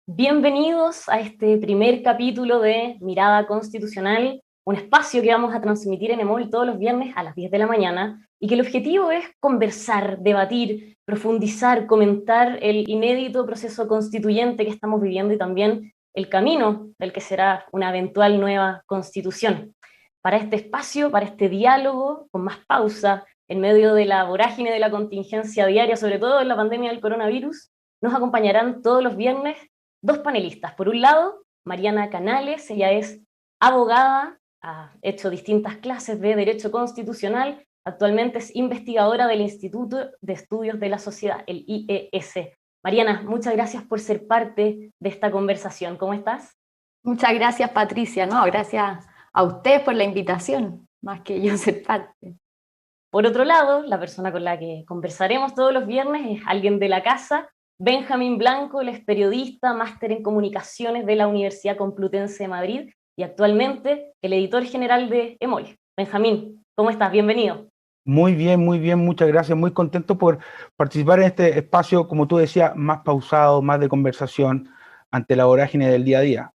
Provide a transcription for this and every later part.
Bienvenidos a este primer capítulo de Mirada Constitucional, un espacio que vamos a transmitir en EMOL todos los viernes a las 10 de la mañana y que el objetivo es conversar, debatir, profundizar, comentar el inédito proceso constituyente que estamos viviendo y también el camino del que será una eventual nueva constitución. Para este espacio, para este diálogo, con más pausa, en medio de la vorágine de la contingencia diaria, sobre todo en la pandemia del coronavirus, nos acompañarán todos los viernes dos panelistas. Por un lado, Mariana Canales, ella es abogada, ha hecho distintas clases de Derecho Constitucional, actualmente es investigadora del Instituto de Estudios de la Sociedad, el IES. Mariana, muchas gracias por ser parte de esta conversación. ¿Cómo estás? Muchas gracias, Patricia. No, gracias a usted por la invitación, más que yo ser parte. Por otro lado, la persona con la que conversaremos todos los viernes es alguien de la casa, Benjamín Blanco. Él es periodista, máster en comunicaciones de la Universidad Complutense de Madrid y actualmente el editor general de EMOL. Benjamín, ¿cómo estás? Bienvenido. Muy bien, muchas gracias. Muy contento por participar en este espacio, como tú decías, más pausado, más de conversación ante la vorágine del día a día.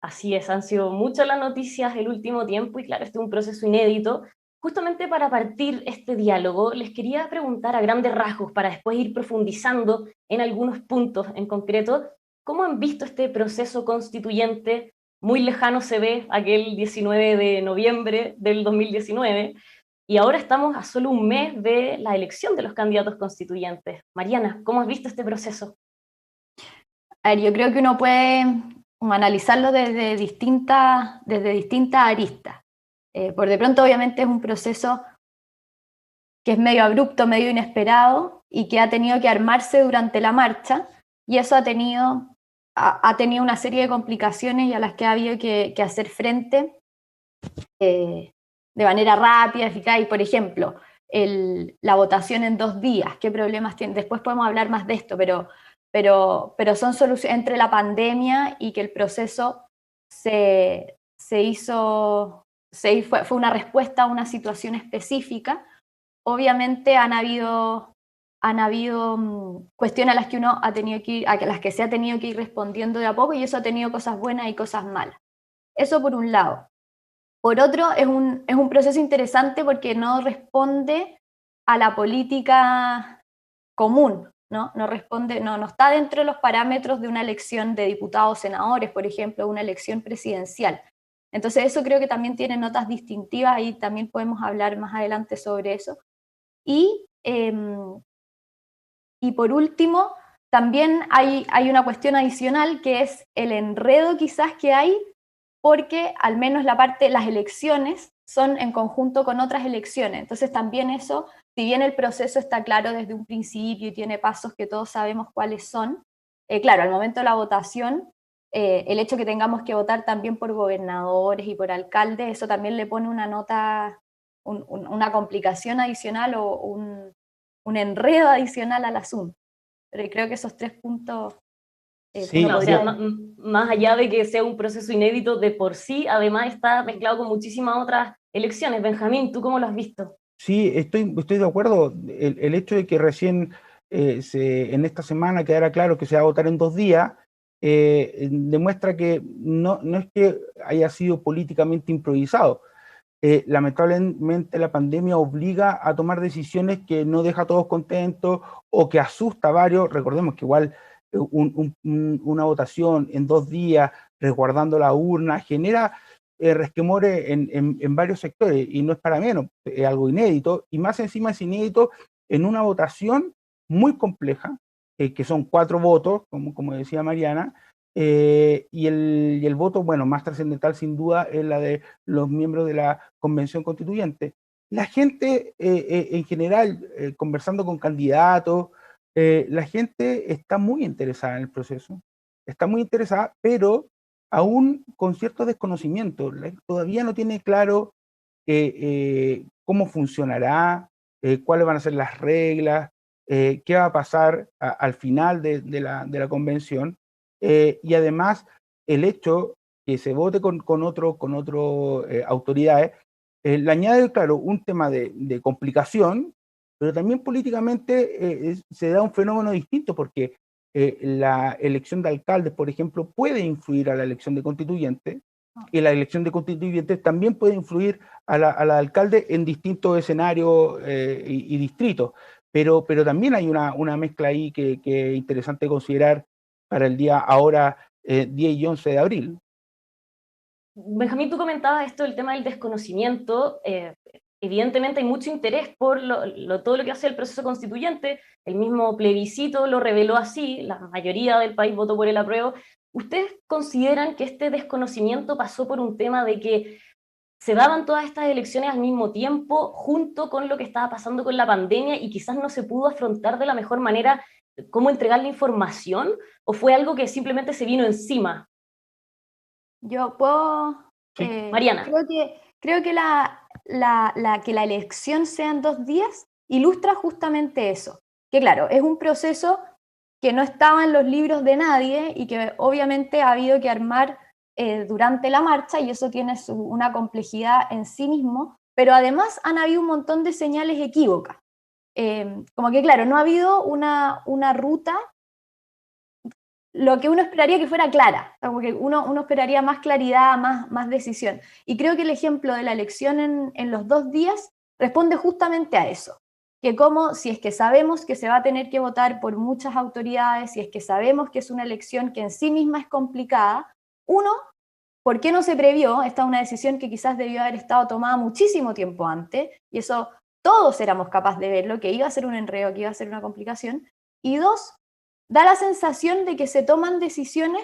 Así es, han sido muchas las noticias el último tiempo y claro, este es un proceso inédito. Justamente para partir este diálogo, les quería preguntar a grandes rasgos, para después ir profundizando en algunos puntos en concreto, ¿cómo han visto este proceso constituyente? Muy lejano se ve aquel 19 de noviembre del 2019, y ahora estamos a solo un mes de la elección de los candidatos constituyentes. Mariana, ¿cómo has visto este proceso? A ver, yo creo que uno puede analizarlo desde distintas aristas. Por de pronto, obviamente, es un proceso que es medio abrupto, medio inesperado y que ha tenido que armarse durante la marcha, y eso ha tenido una serie de complicaciones y a las que ha habido que hacer frente de manera rápida, eficaz. Y, por ejemplo, la votación en 2 días, ¿qué problemas tiene? Después podemos hablar más de esto, pero son soluciones entre la pandemia y que el proceso fue una respuesta a una situación específica. Obviamente han habido cuestiones a las que uno ha tenido que ir, a las que se ha tenido que ir respondiendo de a poco, y eso ha tenido cosas buenas y cosas malas. Eso por un lado. Por otro, es un proceso interesante porque no responde a la política común, ¿no? No está dentro de los parámetros de una elección de diputados o senadores, por ejemplo, una elección presidencial. Entonces eso creo que también tiene notas distintivas y también podemos hablar más adelante sobre eso. Y por último, también hay una cuestión adicional que es el enredo quizás que hay, porque al menos las elecciones son en conjunto con otras elecciones. Entonces también eso, si bien el proceso está claro desde un principio y tiene pasos que todos sabemos cuáles son, claro, al momento de la votación, el hecho que tengamos que votar también por gobernadores y por alcaldes, eso también le pone una nota, una complicación adicional o un enredo adicional al asunto. Pero creo que esos 3 puntos... Sí, o sea, más allá de que sea un proceso inédito de por sí, además está mezclado con muchísimas otras elecciones. Benjamín, ¿tú cómo lo has visto? Sí, estoy de acuerdo. El hecho de que recién en esta semana quedara claro que se va a votar en 2 días, demuestra que no es que haya sido políticamente improvisado. Lamentablemente la pandemia obliga a tomar decisiones que no deja a todos contentos o que asusta a varios. Recordemos que igual una votación en 2 días, resguardando la urna, genera resquemores en varios sectores, y no es para menos, es algo inédito, y más encima es inédito en una votación muy compleja, que son 4 votos, como decía Mariana, y el voto, bueno, más trascendental sin duda es la de los miembros de la Convención Constituyente. La gente, en general, conversando con candidatos, la gente está muy interesada en el proceso, está muy interesada, pero aún con cierto desconocimiento. Todavía no tiene claro cómo funcionará, cuáles van a ser las reglas, qué va a pasar al final de la convención. Y además, el hecho que se vote con otras autoridades Le añade, claro, un tema de complicación, pero también políticamente se da un fenómeno distinto, porque la elección de alcaldes, por ejemplo, puede influir a la elección de constituyentes, y la elección de constituyentes también puede influir a la alcalde en distintos escenarios y distritos. Pero también hay una mezcla ahí que es interesante considerar para el día ahora 10 y 11 de abril. Benjamín, tú comentabas esto del tema del desconocimiento. Evidentemente hay mucho interés por todo lo que hace el proceso constituyente. El mismo plebiscito lo reveló así, la mayoría del país votó por el apruebo. ¿Ustedes consideran que este desconocimiento pasó por un tema de que se daban todas estas elecciones al mismo tiempo, junto con lo que estaba pasando con la pandemia, y quizás no se pudo afrontar de la mejor manera cómo entregar la información, o fue algo que simplemente se vino encima? Yo puedo... Sí. Mariana. Creo que que la elección sea en 2 días ilustra justamente eso. Que claro, es un proceso que no estaba en los libros de nadie y que obviamente ha habido que armar durante la marcha, y eso tiene una complejidad en sí mismo, pero además han habido un montón de señales equívocas. Como que claro, no ha habido una ruta, lo que uno esperaría que fuera clara, como que uno esperaría más claridad, más decisión. Y creo que el ejemplo de la elección en los 2 días responde justamente a eso. Que como si es que sabemos que se va a tener que votar por muchas autoridades, si es que sabemos que es una elección que en sí misma es complicada, uno, ¿por qué no se previó? Esta es una decisión que quizás debió haber estado tomada muchísimo tiempo antes, y eso todos éramos capaces de verlo, que iba a ser un enredo, que iba a ser una complicación. Y 2, da la sensación de que se toman decisiones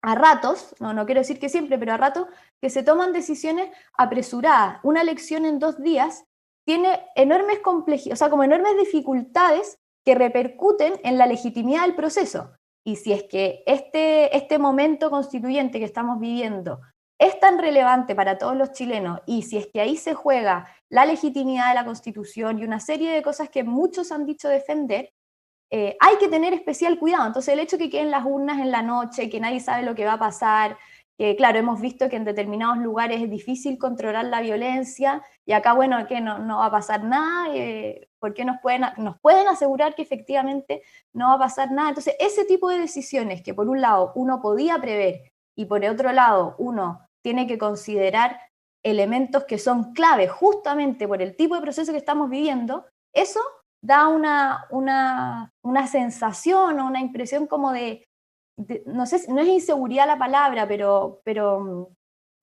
a ratos, no quiero decir que siempre, pero a ratos, que se toman decisiones apresuradas. Una elección en 2 días tiene enormes complejidades, o sea, como enormes dificultades que repercuten en la legitimidad del proceso. Y si es que este momento constituyente que estamos viviendo es tan relevante para todos los chilenos, y si es que ahí se juega la legitimidad de la Constitución y una serie de cosas que muchos han dicho defender, hay que tener especial cuidado. Entonces, el hecho de que queden las urnas en la noche, que nadie sabe lo que va a pasar, que claro, hemos visto que en determinados lugares es difícil controlar la violencia, y acá, bueno, que no va a pasar nada, porque nos pueden asegurar que efectivamente no va a pasar nada. Entonces, ese tipo de decisiones que por un lado uno podía prever y por otro lado uno tiene que considerar elementos que son clave justamente por el tipo de proceso que estamos viviendo, eso da una sensación o una impresión como no sé, no es inseguridad la palabra, pero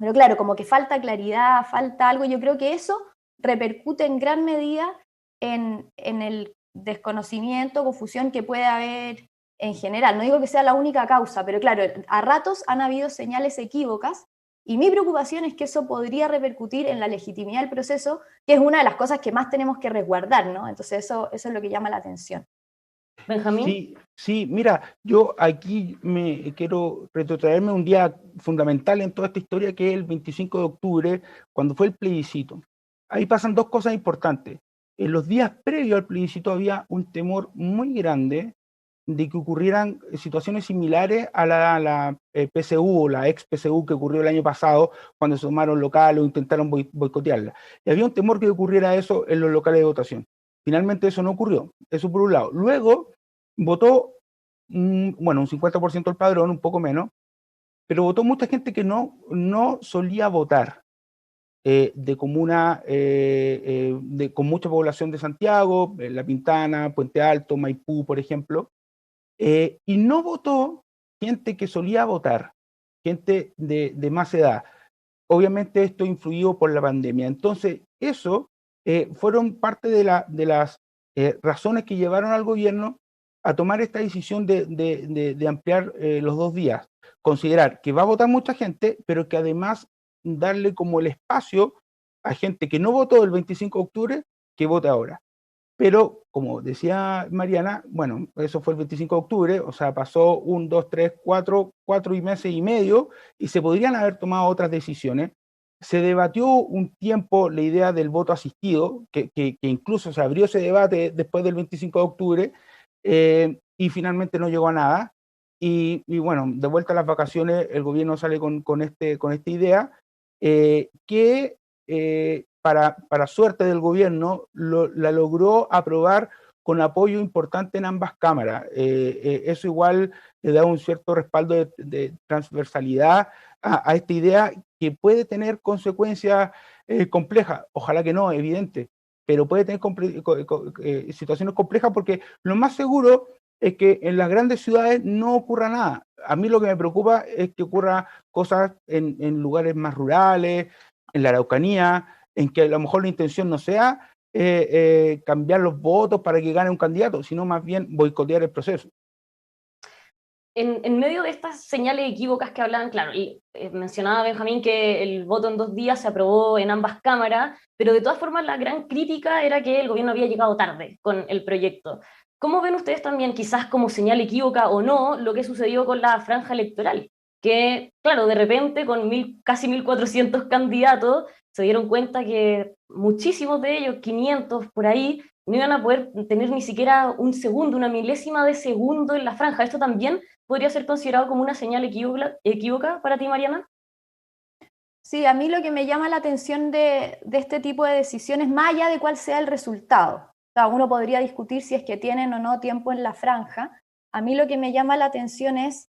claro, como que falta claridad, falta algo. Yo creo que eso repercute en gran medida en el desconocimiento, confusión que puede haber en general. No digo que sea la única causa, pero claro, a ratos han habido señales equívocas, y mi preocupación es que eso podría repercutir en la legitimidad del proceso, que es una de las cosas que más tenemos que resguardar, ¿no? Entonces eso es lo que llama la atención. Benjamín. Sí, mira, yo aquí me quiero retrotraerme un día fundamental en toda esta historia, que es el 25 de octubre, cuando fue el plebiscito. Ahí pasan 2 cosas importantes. En los días previos al plebiscito había un temor muy grande de que ocurrieran situaciones similares a la PSU o la ex PSU que ocurrió el año pasado, cuando se tomaron locales o intentaron boicotearla. Y había un temor que ocurriera eso en los locales de votación. Finalmente eso no ocurrió, eso por un lado. Luego votó, bueno, un 50% del padrón, un poco menos, pero votó mucha gente que no solía votar, de comuna con mucha población de Santiago, La Pintana, Puente Alto, Maipú, por ejemplo, y no votó gente que solía votar, gente de más edad. Obviamente esto influyó por la pandemia. Entonces, eso fueron parte de las razones que llevaron al gobierno a tomar esta decisión de ampliar los 2 días. Considerar que va a votar mucha gente, pero que además darle como el espacio a gente que no votó el 25 de octubre, que vote ahora. Pero, como decía Mariana, bueno, eso fue el 25 de octubre, o sea, pasó 1, 2, 3, 4 meses y medio, y se podrían haber tomado otras decisiones. Se debatió un tiempo la idea del voto asistido, que incluso se abrió ese debate después del 25 de octubre, y finalmente no llegó a nada. Y bueno, de vuelta a las vacaciones, el gobierno sale con esta idea, que para suerte del gobierno, la logró aprobar con apoyo importante en ambas cámaras. Eso igual le da un cierto respaldo de transversalidad a esta idea que puede tener consecuencias complejas. Ojalá que no, evidente, pero puede tener situaciones complejas porque lo más seguro es que en las grandes ciudades no ocurra nada. A mí lo que me preocupa es que ocurra cosas en lugares más rurales, en la Araucanía, en que a lo mejor la intención no sea cambiar los votos para que gane un candidato, sino más bien boicotear el proceso. En medio de estas señales equívocas que hablaban, claro, y mencionaba Benjamín que el voto en 2 días se aprobó en ambas cámaras, pero de todas formas la gran crítica era que el gobierno había llegado tarde con el proyecto. ¿Cómo ven ustedes también, quizás como señal equívoca o no, lo que sucedió con la franja electoral? Que, claro, de repente con casi 1.400 candidatos se dieron cuenta que muchísimos de ellos, 500 por ahí, no iban a poder tener ni siquiera un segundo, una milésima de segundo en la franja. Esto también podría ser considerado como una señal equívoca para ti, Mariana. Sí, a mí lo que me llama la atención de este tipo de decisiones, más allá de cuál sea el resultado, o sea, uno podría discutir si es que tienen o no tiempo en la franja, a mí lo que me llama la atención es,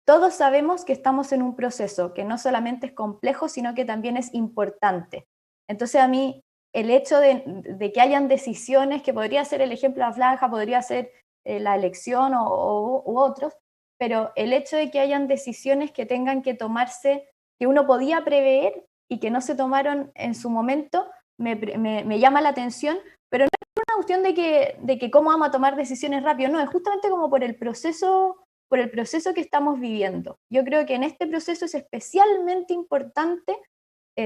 todos sabemos que estamos en un proceso que no solamente es complejo, sino que también es importante. Entonces a mí el hecho de que hayan decisiones, que podría ser el ejemplo de la franja, podría ser la elección u otros, pero el hecho de que hayan decisiones que tengan que tomarse, que uno podía prever y que no se tomaron en su momento, me llama la atención, pero no es una cuestión de que cómo vamos a tomar decisiones rápido, no, es justamente como por el proceso que estamos viviendo. Yo creo que en este proceso es especialmente importante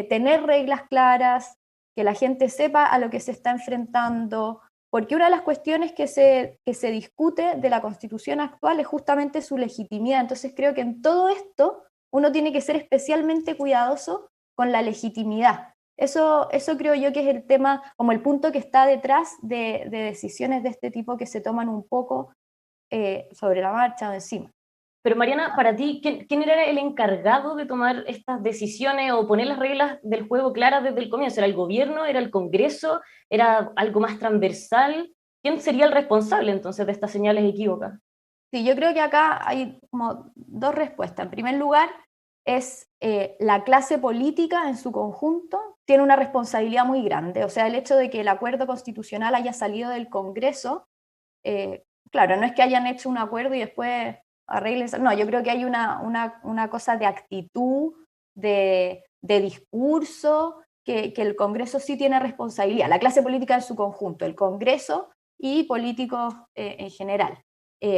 tener reglas claras, que la gente sepa a lo que se está enfrentando, porque una de las cuestiones que se discute de la Constitución actual es justamente su legitimidad. Entonces creo que en todo esto uno tiene que ser especialmente cuidadoso con la legitimidad. Eso creo yo que es el tema, como el punto que está detrás de decisiones de este tipo que se toman un poco sobre la marcha o encima. Pero Mariana, para ti, ¿quién era el encargado de tomar estas decisiones o poner las reglas del juego claras desde el comienzo? ¿Era el gobierno? ¿Era el Congreso? ¿Era algo más transversal? ¿Quién sería el responsable entonces de estas señales equívocas? Sí, yo creo que acá hay como dos respuestas. En primer lugar, es la clase política en su conjunto tiene una responsabilidad muy grande. O sea, el hecho de que el acuerdo constitucional haya salido del Congreso, claro, no es que hayan hecho un acuerdo y después arreglen. No, yo creo que hay una cosa de actitud, de discurso, que el Congreso sí tiene responsabilidad. La clase política en su conjunto, el Congreso y políticos en general.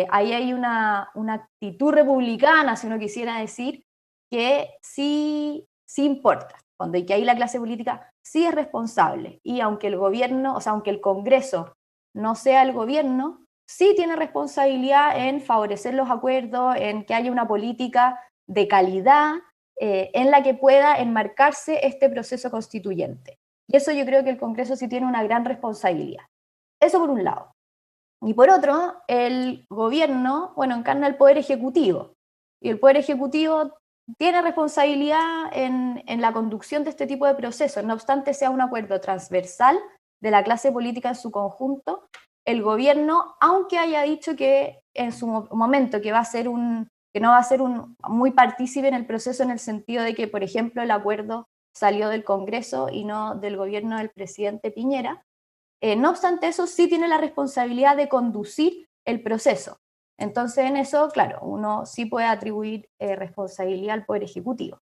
Ahí hay una actitud republicana, si uno quisiera decir, que sí importa, y que ahí la clase política sí es responsable, y aunque el gobierno, o sea, aunque el Congreso no sea el gobierno, sí tiene responsabilidad en favorecer los acuerdos, en que haya una política de calidad en la que pueda enmarcarse este proceso constituyente. Y eso yo creo que el Congreso sí tiene una gran responsabilidad. Eso por un lado. Y por otro, el gobierno, bueno, encarna el poder ejecutivo. Y el poder ejecutivo tiene responsabilidad en la conducción de este tipo de procesos. No obstante sea un acuerdo transversal de la clase política en su conjunto, el gobierno, aunque haya dicho que en su momento que no va a ser muy partícipe en el proceso, en el sentido de que, por ejemplo, el acuerdo salió del Congreso y no del gobierno del presidente Piñera, no obstante eso, sí tiene la responsabilidad de conducir el proceso. Entonces, en eso, claro, uno sí puede atribuir responsabilidad al Poder Ejecutivo.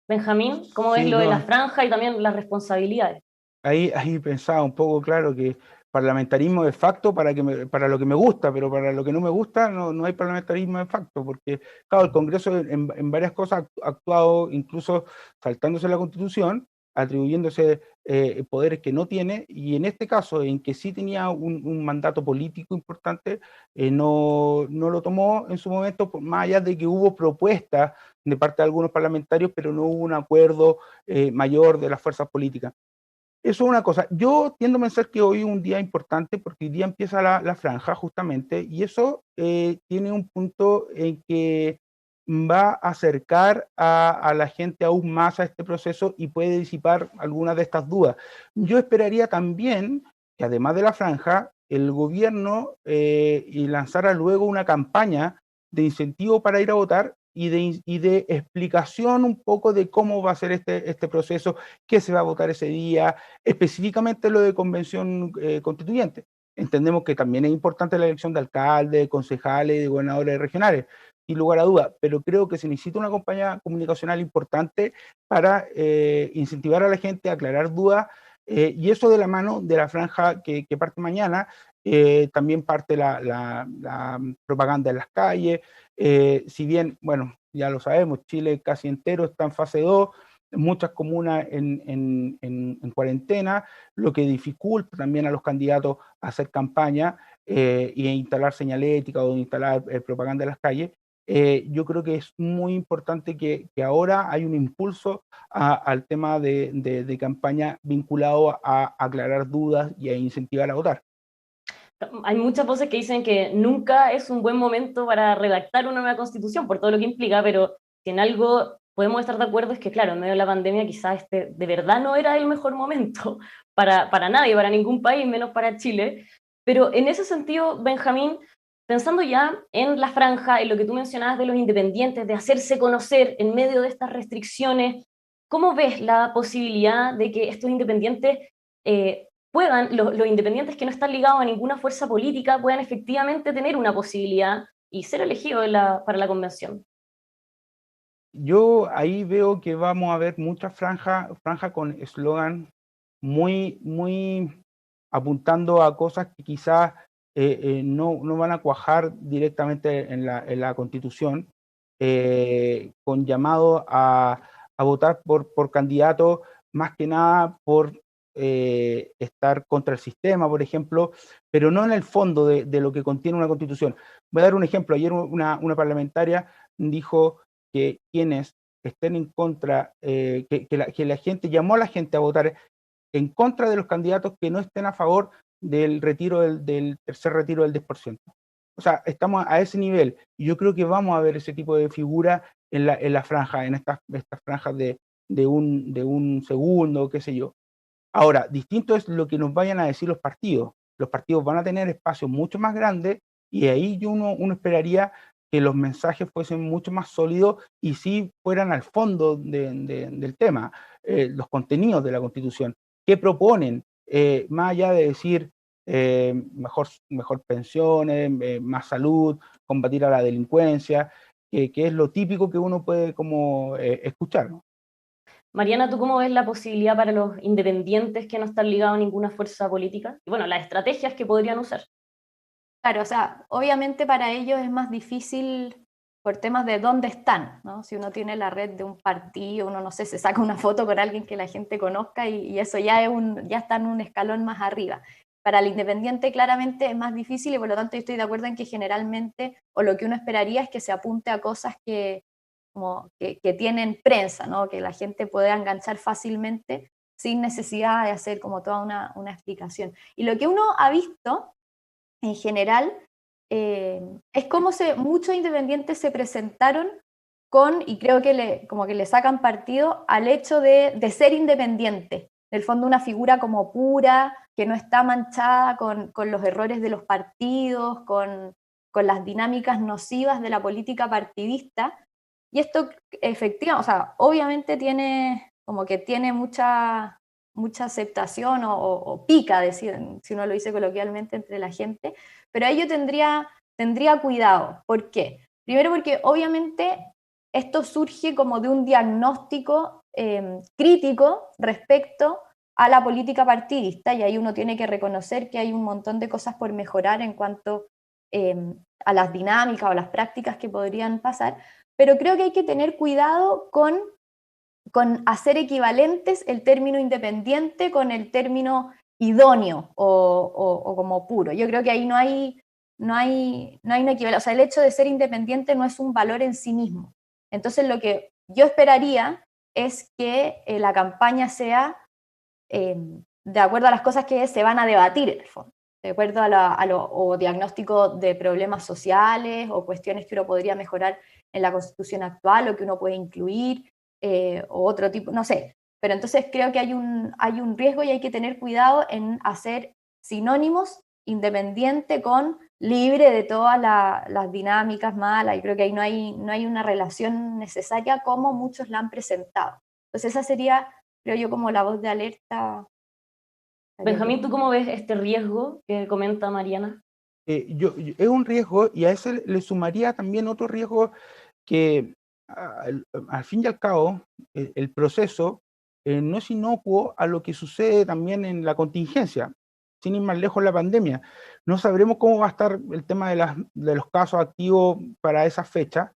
Benjamín, ¿cómo ves lo de la franja y también las responsabilidades? Ahí pensaba un poco, claro, que parlamentarismo de facto para lo que me gusta, pero para lo que no me gusta no hay parlamentarismo de facto, porque, claro, el Congreso en varias cosas ha actuado incluso saltándose la Constitución, atribuyéndose poderes que no tiene, y en este caso, en que sí tenía un mandato político importante, no lo tomó en su momento, más allá de que hubo propuestas de parte de algunos parlamentarios, pero no hubo un acuerdo mayor de las fuerzas políticas. Eso es una cosa. Yo tiendo a pensar que hoy es un día importante porque hoy día empieza la franja justamente, y eso tiene un punto en que va a acercar a la gente aún más a este proceso y puede disipar algunas de estas dudas. Yo esperaría también que además de la franja, el gobierno y lanzara luego una campaña de incentivo para ir a votar y de explicación un poco de cómo va a ser este proceso, qué se va a votar ese día, específicamente lo de convención constituyente. Entendemos que también es importante la elección de alcaldes, concejales y de gobernadores regionales, sin lugar a dudas, pero creo que se necesita una campaña comunicacional importante para incentivar a la gente a aclarar dudas, y eso de la mano de la franja que parte mañana. También parte la propaganda en las calles, si bien, bueno, ya lo sabemos, Chile casi entero está en fase 2, muchas comunas en cuarentena, lo que dificulta también a los candidatos a hacer campaña y a instalar señalética o instalar propaganda en las calles. Yo creo que es muy importante que ahora hay un impulso al tema de campaña vinculado a aclarar dudas y a incentivar a votar. Hay muchas voces que dicen que nunca es un buen momento para redactar una nueva constitución, por todo lo que implica, pero si en algo podemos estar de acuerdo es que, claro, en medio de la pandemia quizás este de verdad no era el mejor momento para nadie, para ningún país, menos para Chile. Pero en ese sentido, Benjamín, pensando ya en la franja, en lo que tú mencionabas de los independientes, de hacerse conocer en medio de estas restricciones, ¿cómo ves la posibilidad de que estos independientes puedan, los independientes que no están ligados a ninguna fuerza política, puedan efectivamente tener una posibilidad y ser elegidos para la convención? Yo ahí veo que vamos a ver muchas franjas con eslogan muy apuntando a cosas que quizás no van a cuajar directamente en la Constitución, con llamado a votar por candidatos, más que nada por estar contra el sistema, por ejemplo, pero no en el fondo de lo que contiene una Constitución. Voy a dar un ejemplo. Ayer una parlamentaria dijo que quienes estén en contra, que la gente llamó a la gente a votar en contra de los candidatos que no estén a favor del retiro del tercer retiro del 10%. O sea, estamos a ese nivel y yo creo que vamos a ver ese tipo de figura en la franja, en estas franjas de un segundo, qué sé yo. Ahora, distinto es lo que nos vayan a decir los partidos. Los partidos van a tener espacios mucho más grandes y ahí uno esperaría que los mensajes fuesen mucho más sólidos y sí fueran al fondo del tema, los contenidos de la Constitución. ¿Qué proponen? Más allá de decir mejor pensiones, más salud, combatir a la delincuencia, que es lo típico que uno puede como escuchar, ¿no? Mariana, ¿tú cómo ves la posibilidad para los independientes que no están ligados a ninguna fuerza política? Y bueno, las estrategias que podrían usar. Claro, o sea, obviamente para ellos es más difícil por temas de dónde están, ¿no? Si uno tiene la red de un partido, uno, no sé, se saca una foto con alguien que la gente conozca y eso ya, ya está en un escalón más arriba. Para el independiente claramente es más difícil y por lo tanto yo estoy de acuerdo en que generalmente, o lo que uno esperaría es que se apunte a cosas que tienen prensa, ¿no? Que la gente pueda enganchar fácilmente sin necesidad de hacer como toda una explicación. Y lo que uno ha visto en general, es como muchos independientes se presentaron y creo que como que le sacan partido al hecho de ser independiente. En el fondo una figura como pura, que no está manchada con los errores de los partidos, con las dinámicas nocivas de la política partidista. Y esto efectivamente, o sea, obviamente tiene mucha aceptación o pica, si uno lo dice coloquialmente, entre la gente, pero ahí yo tendría cuidado. ¿Por qué? Primero porque obviamente esto surge como de un diagnóstico crítico respecto a la política partidista y ahí uno tiene que reconocer que hay un montón de cosas por mejorar en cuanto a las dinámicas o las prácticas que podrían pasar, pero creo que hay que tener cuidado con hacer equivalentes el término independiente con el término idóneo o como puro. Yo creo que ahí no hay una equivalencia. O sea, el hecho de ser independiente no es un valor en sí mismo. Entonces, lo que yo esperaría es que la campaña sea de acuerdo a las cosas que se van a debatir en el fondo, de acuerdo o diagnóstico de problemas sociales o cuestiones que uno podría mejorar en la Constitución actual o que uno puede incluir, o otro tipo, no sé. Pero entonces creo que hay un riesgo y hay que tener cuidado en hacer sinónimos independiente con libre de todas las dinámicas malas, y creo que ahí no hay una relación necesaria como muchos la han presentado. Entonces esa sería, creo yo, como la voz de alerta. Benjamín, ¿tú cómo ves este riesgo que comenta Mariana? Es un riesgo, y a ese le sumaría también otro riesgo que al fin y al cabo el proceso no es inocuo a lo que sucede también en la contingencia, sin ir más lejos la pandemia. No sabremos cómo va a estar el tema de los casos activos para esa fecha,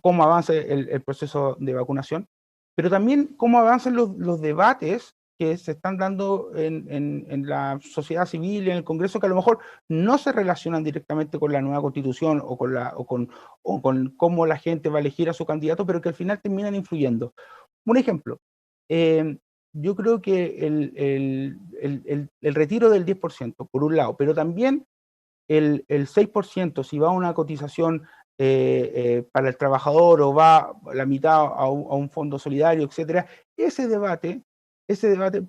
cómo avance el proceso de vacunación, pero también cómo avancen los debates que se están dando en la sociedad civil y en el Congreso, que a lo mejor no se relacionan directamente con la nueva constitución o con cómo la gente va a elegir a su candidato, pero que al final terminan influyendo. Un ejemplo, yo creo que el retiro del 10%, por un lado, pero también el 6%, si va a una cotización para el trabajador o va la mitad a un fondo solidario, etcétera, ese debate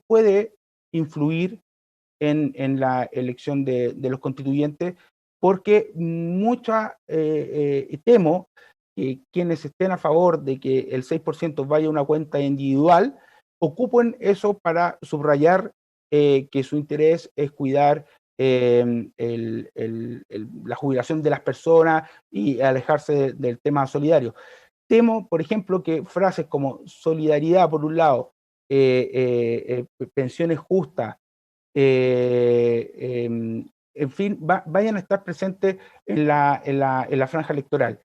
puede influir en la elección de los constituyentes, porque temo que quienes estén a favor de que el 6% vaya a una cuenta individual, ocupen eso para subrayar que su interés es cuidar la jubilación de las personas y alejarse del tema solidario. Temo, por ejemplo, que frases como solidaridad, por un lado, pensiones justas, en fin, vayan a estar presentes en la franja electoral.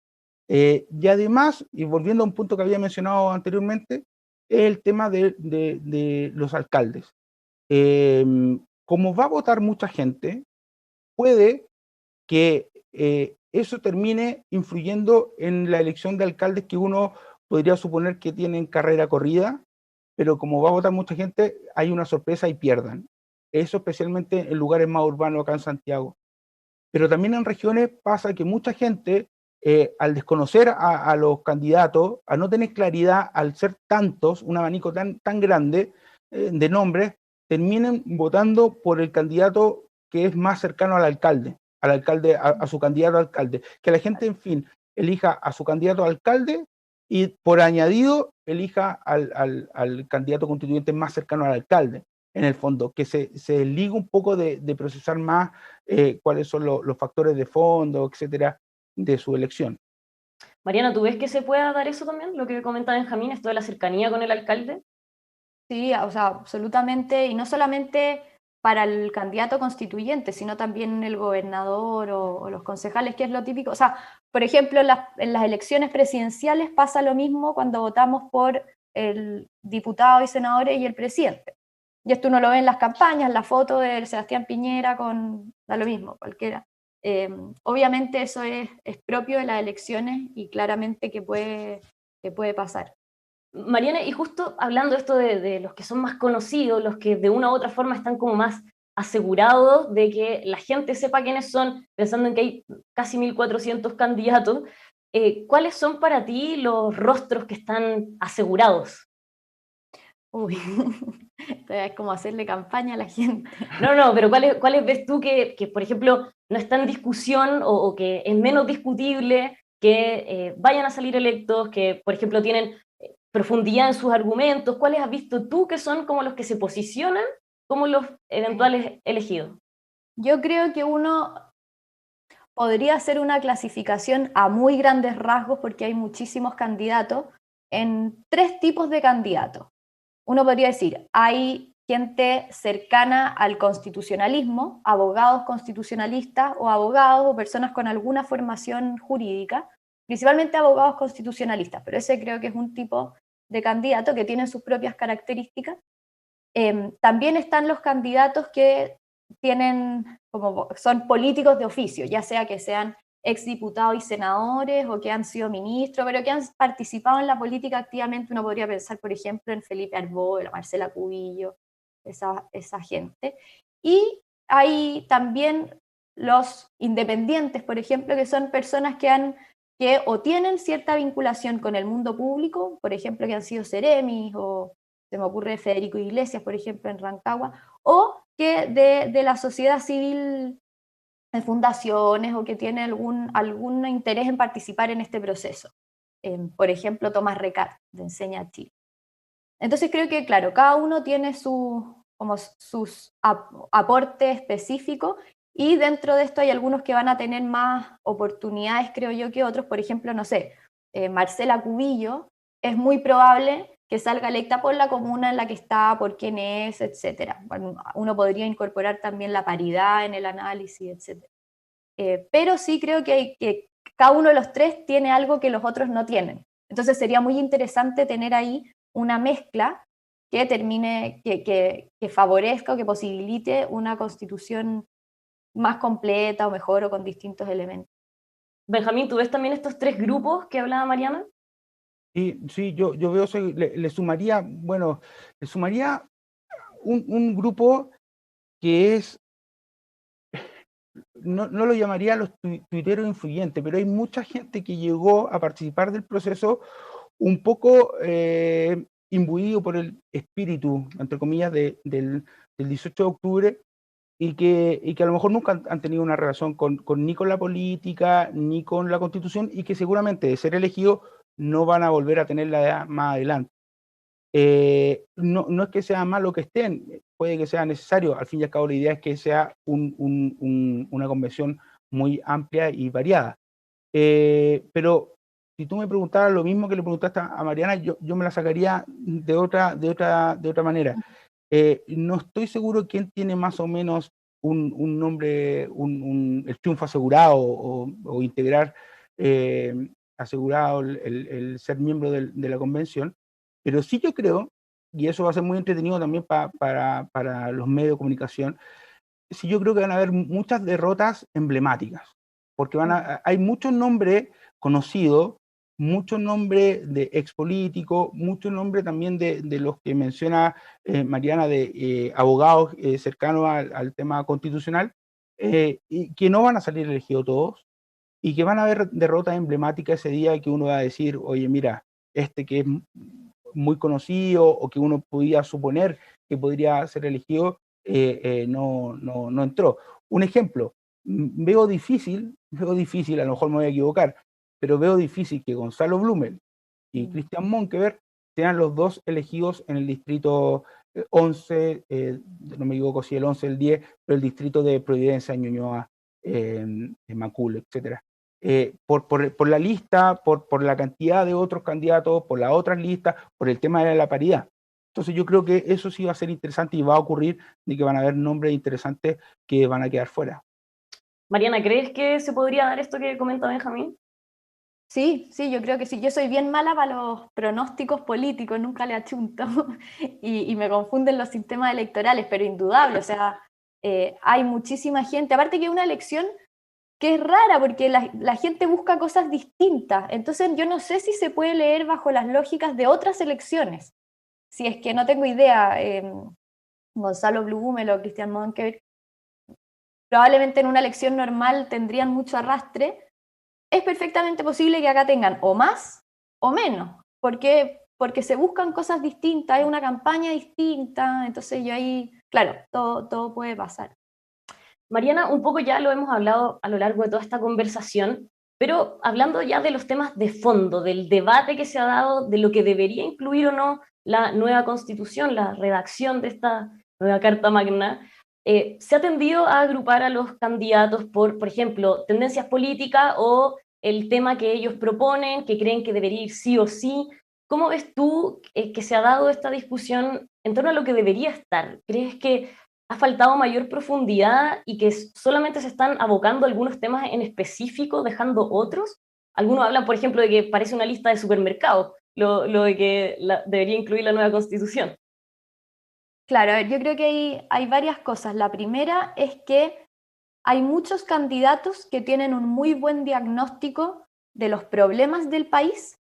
Y además, y volviendo a un punto que había mencionado anteriormente, es el tema de los alcaldes. Como va a votar mucha gente, puede que eso termine influyendo en la elección de alcaldes que uno podría suponer que tienen carrera corrida, pero como va a votar mucha gente, hay una sorpresa y pierdan. Eso especialmente en lugares más urbanos acá en Santiago. Pero también en regiones pasa que mucha gente, al desconocer a los candidatos, al no tener claridad, al ser tantos, un abanico tan grande de nombres, terminan votando por el candidato que es más cercano al alcalde, a su candidato a alcalde. Que la gente, en fin, elija a su candidato a alcalde y por añadido elija al candidato constituyente más cercano al alcalde, en el fondo, que se liga un poco de procesar más cuáles son los factores de fondo, etcétera, de su elección. Mariana, ¿tú ves que se pueda dar eso también, lo que comenta Benjamín, esto de la cercanía con el alcalde? Sí, o sea, absolutamente, y no solamente para el candidato constituyente, sino también el gobernador o los concejales, que es lo típico. O sea, por ejemplo, en las elecciones presidenciales pasa lo mismo cuando votamos por el diputado y senadores y el presidente. Y esto uno lo ve en las campañas, la foto de Sebastián Piñera da lo mismo, cualquiera. Obviamente eso es propio de las elecciones y claramente que puede pasar. Mariana, y justo hablando esto de los que son más conocidos, los que de una u otra forma están como más asegurados de que la gente sepa quiénes son, pensando en que hay casi 1.400 candidatos, ¿cuáles son para ti los rostros que están asegurados? Uy, es como hacerle campaña a la gente. No, pero ¿cuáles ves tú que, por ejemplo, no está en discusión o que es menos discutible que vayan a salir electos, que, por ejemplo, tienen profundidad en sus argumentos? ¿Cuáles has visto tú que son como los que se posicionan como los eventuales elegidos? Yo creo que uno podría hacer una clasificación a muy grandes rasgos, porque hay muchísimos candidatos, en 3 tipos de candidatos. Uno podría decir, hay gente cercana al constitucionalismo, abogados constitucionalistas o abogados o personas con alguna formación jurídica, principalmente abogados constitucionalistas, pero ese creo que es un tipo de candidato que tiene sus propias características. También están los candidatos que son políticos de oficio, ya sea que sean exdiputados y senadores o que han sido ministros, pero que han participado en la política activamente. Uno podría pensar, por ejemplo, en Felipe Arbó, Marcela Cubillo, esa gente. Y hay también los independientes, por ejemplo, que son personas que que o tienen cierta vinculación con el mundo público, por ejemplo, que han sido Ceremis, o se me ocurre Federico Iglesias, por ejemplo, en Rancagua, o que de la sociedad civil, de fundaciones, o que tiene algún interés en participar en este proceso. Por ejemplo, Tomás Recart, de Enseña Chile. Entonces creo que, claro, cada uno tiene sus aportes específicos, y dentro de esto hay algunos que van a tener más oportunidades, creo yo, que otros. Por ejemplo, no sé, Marcela Cubillo, es muy probable que salga electa por la comuna en la que está, por quién es, etc. Bueno, uno podría incorporar también la paridad en el análisis, etc. Pero sí creo que cada uno de los tres tiene algo que los otros no tienen. Entonces sería muy interesante tener ahí una mezcla que termine, que favorezca o que posibilite una constitución más completa o mejor, o con distintos elementos. Benjamín, ¿tú ves también estos tres grupos que hablaba Mariana? Y sí, yo veo, le sumaría, bueno, le sumaría un grupo que es, no lo llamaría los tuiteros influyentes, pero hay mucha gente que llegó a participar del proceso un poco imbuido por el espíritu, entre comillas, del 18 de octubre, y que a lo mejor nunca han tenido una relación ni con la política, ni con la Constitución, y que seguramente de ser elegidos no van a volver a tenerla más adelante. No es que sea malo que estén, puede que sea necesario. Al fin y al cabo, la idea es que sea una convención muy amplia y variada. Pero si tú me preguntaras lo mismo que le preguntaste a Mariana, yo me la sacaría de otra manera. No estoy seguro quién tiene más o menos un nombre, el triunfo asegurado, o integrar asegurado el ser miembro de la convención, pero sí yo creo, y eso va a ser muy entretenido también para los medios de comunicación, sí yo creo que van a haber muchas derrotas emblemáticas, porque hay muchos nombres conocidos, muchos nombres de expolíticos, muchos nombres también de los que menciona Mariana, de abogados cercanos al tema constitucional, y que no van a salir elegidos todos, y que van a haber derrotas emblemáticas ese día, que uno va a decir, oye, mira, este que es muy conocido, o que uno podía suponer que podría ser elegido, no entró. Un ejemplo, veo difícil, a lo mejor me voy a equivocar, pero veo difícil que Gonzalo Blumel y Cristian Monkeberg sean los dos elegidos en el distrito 11, no me equivoco si el 11 o el 10, pero el distrito de Providencia, Ñuñoa, Macul, etcétera. Por la lista, por la cantidad de otros candidatos, por las otras listas, por el tema de la paridad. Entonces yo creo que eso sí va a ser interesante, y va a ocurrir, de que van a haber nombres interesantes que van a quedar fuera. Mariana, ¿crees que se podría dar esto que comenta Benjamín? Sí, yo creo que sí. Yo soy bien mala para los pronósticos políticos, nunca le achunto, y me confunden los sistemas electorales, pero indudable, o sea, hay muchísima gente, aparte que es una elección que es rara, porque la gente busca cosas distintas. Entonces yo no sé si se puede leer bajo las lógicas de otras elecciones. Si es que no tengo idea, Gonzalo Blumel o Cristian Monkeberg probablemente en una elección normal tendrían mucho arrastre. Es perfectamente posible que acá tengan o más o menos, porque se buscan cosas distintas, hay una campaña distinta. Entonces yo ahí, claro, todo puede pasar. Mariana, un poco ya lo hemos hablado a lo largo de toda esta conversación, pero hablando ya de los temas de fondo, del debate que se ha dado, de lo que debería incluir o no la nueva Constitución, la redacción de esta nueva Carta Magna, se ha tendido a agrupar a los candidatos por ejemplo, tendencias políticas o el tema que ellos proponen, que creen que debería ir sí o sí. ¿Cómo ves tú que se ha dado esta discusión en torno a lo que debería estar? ¿Crees que ha faltado mayor profundidad y que solamente se están abocando algunos temas en específico, dejando otros? Algunos hablan, por ejemplo, de que parece una lista de supermercados, lo de que debería incluir la nueva Constitución. Claro, a ver, yo creo que hay varias cosas. La primera es que hay muchos candidatos que tienen un muy buen diagnóstico de los problemas del país,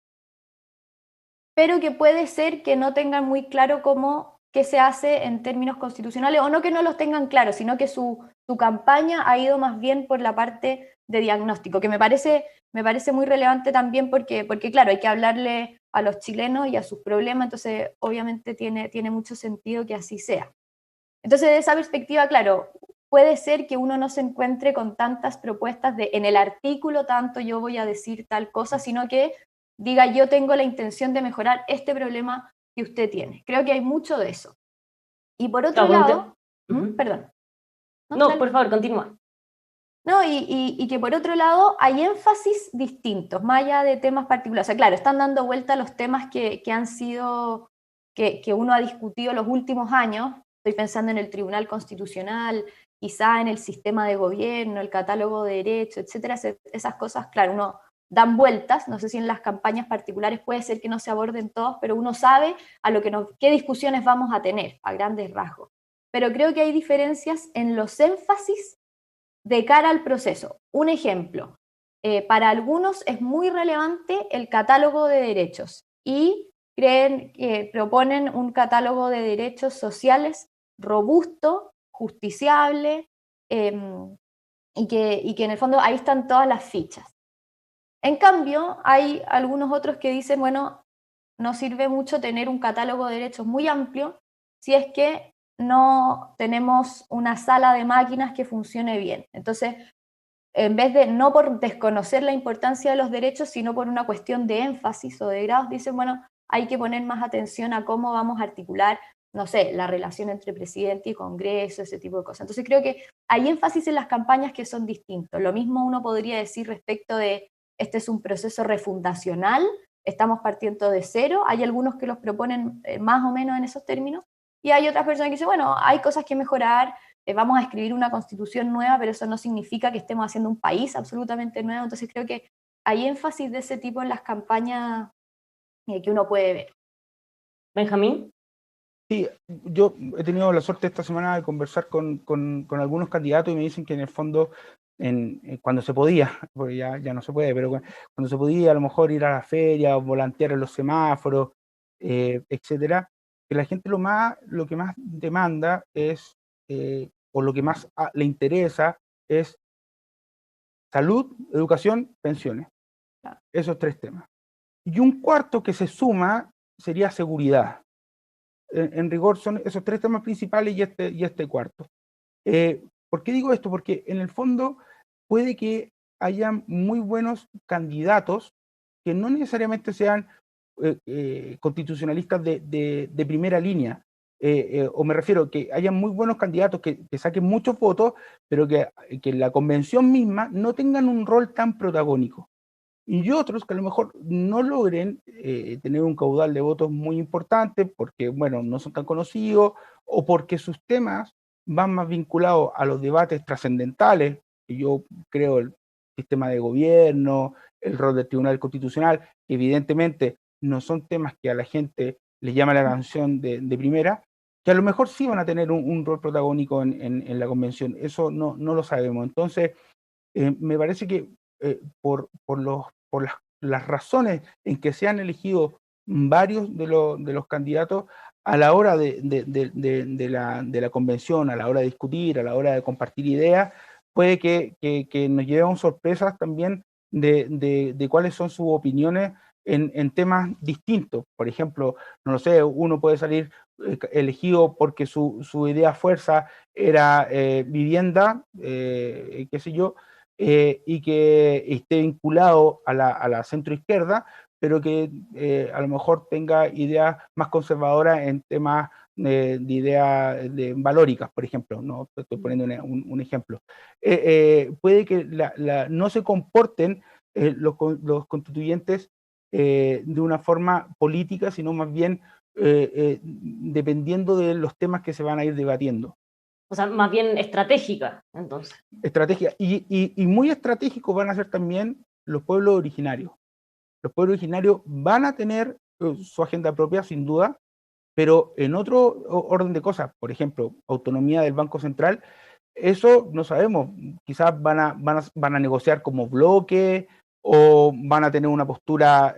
pero que puede ser que no tengan muy claro qué se hace en términos constitucionales, o no que no los tengan claros, sino que su tu campaña ha ido más bien por la parte de diagnóstico, que me parece muy relevante también porque claro, hay que hablarle a los chilenos y a sus problemas, entonces obviamente tiene mucho sentido que así sea. Entonces, de esa perspectiva, claro, puede ser que uno no se encuentre con tantas propuestas de en el artículo tanto yo voy a decir tal cosa, sino que diga yo tengo la intención de mejorar este problema que usted tiene. Creo que hay mucho de eso. Y por otro lado, perdón. No, por favor, continúa. No, y que por otro lado hay énfasis distintos, más allá de temas particulares. O sea, claro, están dando vuelta los temas que han sido, que uno ha discutido los últimos años. Estoy pensando en el Tribunal Constitucional, quizá en el sistema de gobierno, el catálogo de derechos, etcétera. Esas cosas, claro, uno dan vueltas. No sé si en las campañas particulares puede ser que no se aborden todos, pero uno sabe a lo que qué discusiones vamos a tener a grandes rasgos. Pero creo que hay diferencias en los énfasis de cara al proceso. Un ejemplo, para algunos es muy relevante el catálogo de derechos y proponen un catálogo de derechos sociales robusto, justiciable, y que en el fondo ahí están todas las fichas. En cambio, hay algunos otros que dicen, bueno, no sirve mucho tener un catálogo de derechos muy amplio si es que no tenemos una sala de máquinas que funcione bien. Entonces, en vez de, no por desconocer la importancia de los derechos, sino por una cuestión de énfasis o de grados, dicen, bueno, hay que poner más atención a cómo vamos a articular, no sé, la relación entre presidente y Congreso, ese tipo de cosas. Entonces creo que hay énfasis en las campañas que son distintos. Lo mismo uno podría decir respecto de, este es un proceso refundacional, estamos partiendo de cero, hay algunos que los proponen más o menos en esos términos, y hay otras personas que dicen, bueno, hay cosas que mejorar, vamos a escribir una constitución nueva, pero eso no significa que estemos haciendo un país absolutamente nuevo. Entonces creo que hay énfasis de ese tipo en las campañas que uno puede ver. Benjamín. Sí, yo he tenido la suerte esta semana de conversar con algunos candidatos y me dicen que en el fondo, cuando se podía, porque ya no se puede, pero cuando se podía a lo mejor ir a la feria, volantear en los semáforos, etcétera, que la gente lo que más demanda es, o lo que más le interesa es salud, educación, pensiones. Esos tres temas. Y un cuarto que se suma sería seguridad. En rigor son esos tres temas principales y este cuarto. ¿Por qué digo esto? Porque en el fondo puede que haya muy buenos candidatos que no necesariamente sean constitucionalistas de primera línea. O me refiero que haya muy buenos candidatos que saquen muchos votos, pero que en la convención misma no tengan un rol tan protagónico. Y otros que a lo mejor no logren tener un caudal de votos muy importante porque, bueno, no son tan conocidos o porque sus temas van más vinculados a los debates trascendentales, que yo creo el sistema de gobierno, el rol del Tribunal Constitucional, que evidentemente no son temas que a la gente le llama la atención de primera, que a lo mejor sí van a tener un rol protagónico en la convención. Eso no lo sabemos. Entonces, me parece que por las razones en que se han elegido varios de los candidatos a la hora de la convención, a la hora de discutir, a la hora de compartir ideas, puede que nos llevemos sorpresas también de cuáles son sus opiniones en temas distintos. Por ejemplo, no lo sé, uno puede salir elegido porque su idea fuerza era vivienda, qué sé yo, y que esté vinculado a la centroizquierda, pero que a lo mejor tenga ideas más conservadoras en temas de ideas valóricas, por ejemplo, ¿no? Estoy poniendo un ejemplo. Puede que no se comporten los constituyentes de una forma política, sino más bien dependiendo de los temas que se van a ir debatiendo. O sea, más bien estratégica, entonces. Estrategia. Y muy estratégicos van a ser también los pueblos originarios. Los pueblos originarios van a tener su agenda propia, sin duda, pero en otro orden de cosas, por ejemplo, autonomía del Banco Central, eso no sabemos. Quizás van a negociar como bloque o van a tener una postura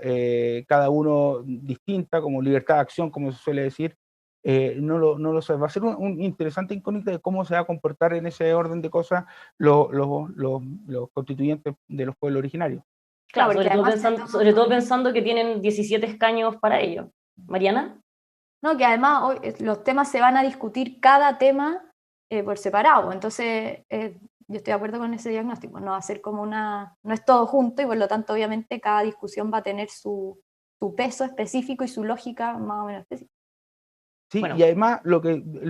cada uno distinta, como libertad de acción, como se suele decir. no lo sabe. Va a ser un interesante incógnita de cómo se va a comportar en ese orden de cosas los constituyentes de los pueblos originarios. Claro, porque sobre todo pensando que tienen 17 escaños para ello. ¿Mariana? No, que además hoy los temas se van a discutir cada tema por separado, entonces yo estoy de acuerdo con ese diagnóstico, no va a ser como no es todo junto y por lo tanto obviamente cada discusión va a tener su peso específico y su lógica más o menos específica. Sí, Bueno. y además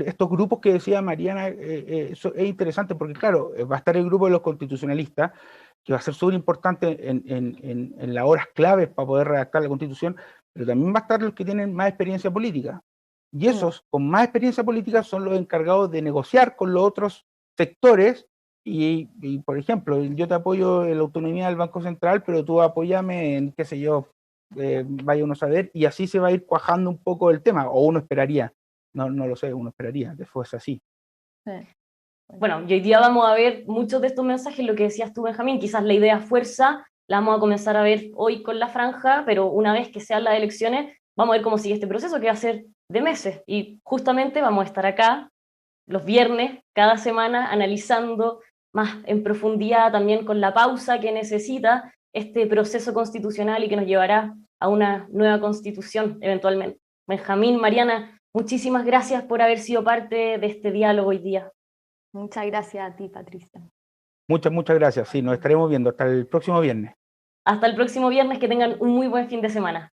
estos grupos que decía Mariana, eso es interesante porque claro, va a estar el grupo de los constitucionalistas, que va a ser súper importante en las horas claves para poder redactar la Constitución, pero también va a estar los que tienen más experiencia política. Y esos con más experiencia política son los encargados de negociar con los otros sectores y por ejemplo, yo te apoyo en la autonomía del Banco Central, pero tú apóyame en, qué sé yo, vaya uno a saber, y así se va a ir cuajando un poco el tema, o uno esperaría, no lo sé, uno esperaría que fuese así. Sí. Bueno, y hoy día vamos a ver muchos de estos mensajes, lo que decías tú, Benjamín, quizás la idea fuerza la vamos a comenzar a ver hoy con la franja, pero una vez que sean las elecciones, vamos a ver cómo sigue este proceso, que va a ser de meses, y justamente vamos a estar acá los viernes, cada semana, analizando más en profundidad, también con la pausa que necesita este proceso constitucional y que nos llevará a una nueva constitución eventualmente. Benjamín, Mariana, muchísimas gracias por haber sido parte de este diálogo hoy día. Muchas gracias a ti, Patricia. Muchas gracias. Sí, nos estaremos viendo. Hasta el próximo viernes. Hasta el próximo viernes, que tengan un muy buen fin de semana.